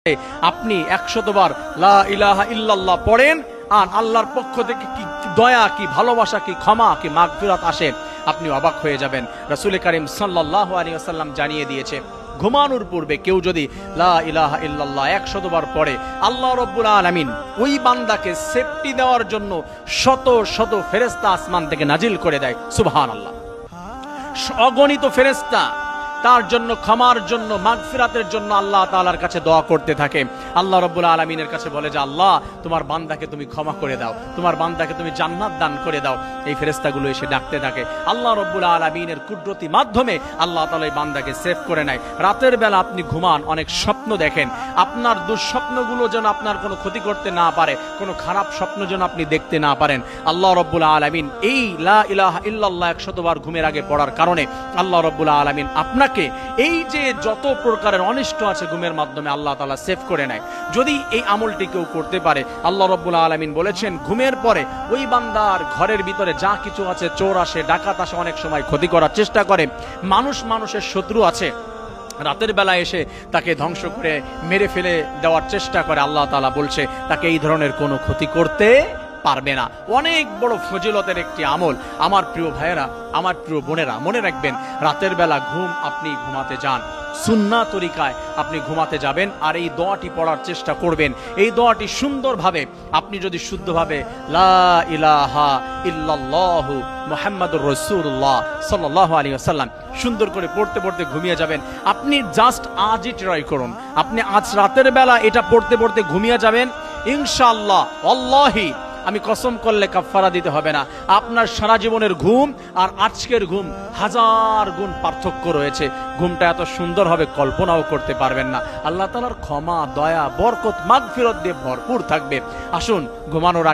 আপনি 100 বার লা ইলাহা ইল্লাল্লাহ পড়েন আর আল্লাহর পক্ষ থেকে কি দয়া, কি ভালোবাসা, কি ক্ষমা, কি মাগফিরাত আসে, আপনি অবাক হয়ে যাবেন। রাসূল করিম সাল্লাল্লাহু আলাইহি ওয়াসাল্লাম জানিয়ে দিয়েছে, ঘুমানোর পূর্বে কেউ যদি লা ইলাহা ইল্লাল্লাহ 100 বার পড়ে, আল্লাহ রাব্বুল আলামিন ওই বান্দাকে সেফটি দেওয়ার জন্য শত শত ফেরেশতা আসমান থেকে নাজিল করে দেয়। সুবহানাল্লাহ। অগণিত ফেরেশতা তার জন্য, ক্ষমার জন্য, মাগফিরাতের জন্য আল্লাহ তাআলার কাছে দোয়া করতে থাকে। আল্লাহ রাব্বুল আলামিনের কাছে বলে যে, আল্লাহ তোমার বান্দাকে তুমি ক্ষমা করে দাও, তোমার বান্দাকে তুমি জান্নাত দান করে দাও। এই ফেরেশতাগুলো এসে ডাকতে থাকে। আল্লাহ রাব্বুল আলামিনের কুদরতি মাধ্যমে আল্লাহ তাআলা এই বান্দাকে সেভ করে নেয়। রাতের বেলা আপনি ঘুমান, অনেক স্বপ্ন দেখেন, আপনার দুঃস্বপ্নগুলো যেন আপনার কোনো ক্ষতি করতে না পারে, কোনো খারাপ স্বপ্ন যেন আপনি দেখতে না পারেন। আল্লাহ রাব্বুল আলামিন এই লা ইলাহা ইল্লাল্লাহ 100 বার ঘুমের আগে পড়ার কারণে আল্লাহ রাব্বুল আলামিন আপনাকে এই যে যত প্রকারের অনিষ্ট আছে ঘুমের মাধ্যমে আল্লাহ তাআলা সেভ করে নেয়। যদি এই আমলটি কেউ করতে পারে, আল্লাহ রাব্বুল আলামিন বলেছেন ঘুমের পরে ওই বান্দার ঘরের ভিতরে যা কিছু আছে, চোর আসে, ডাকাত আসে, অনেক সময় ক্ষতি করার চেষ্টা করে, মানুষের শত্রু আছে, রাতের বেলা এসে তাকে ধ্বংস করে মেরে ফেলে দেওয়ার চেষ্টা করে, আল্লাহ তাআলা বলছে তাকে এই ধরনের কোনো ক্ষতি করতে পারবে না। অনেক বড় ফজিলতের একটি আমল। আমার প্রিয় ভাইয়েরা, আমার প্রিয় বোনেরা, মনে রাখবেন রাতের বেলা আপনি ঘুমাতে যান, সুন্নাহ তরিকায় আপনি ঘুমাতে যাবেন আর এই দোয়াটি পড়ার চেষ্টা করবেন। এই দোয়াটি সুন্দরভাবে আপনি যদি শুদ্ধভাবে লা ইলাহা ইল্লাল্লাহু মুহাম্মাদুর রাসূলুল্লাহ সাল্লাল্লাহু আলাইহি ওয়াসাল্লাম সুন্দর করে পড়তে পড়তে ঘুমিয়ে যাবেন। আপনি জাস্ট আজই ট্রাই করুন, আপনি আজ রাতের বেলা এটা পড়তে পড়তে ঘুমিয়ে যাবেন, ইনশাআল্লাহ আল্লাহি আমি কসম করলে কাফারা দিতে হবে না। আপনার সারা জীবনের ঘুম আর আজকের ঘুম 1000 গুণ পার্থক্য রয়েছে। ঘুমটা এত সুন্দর হবে কল্পনাও করতে পারবেন না। আল্লাহ তাআলার ক্ষমা, দয়া, বরকত, মাগফিরাত দিয়ে ভরপুর থাকবে। আসুন ঘুমানোর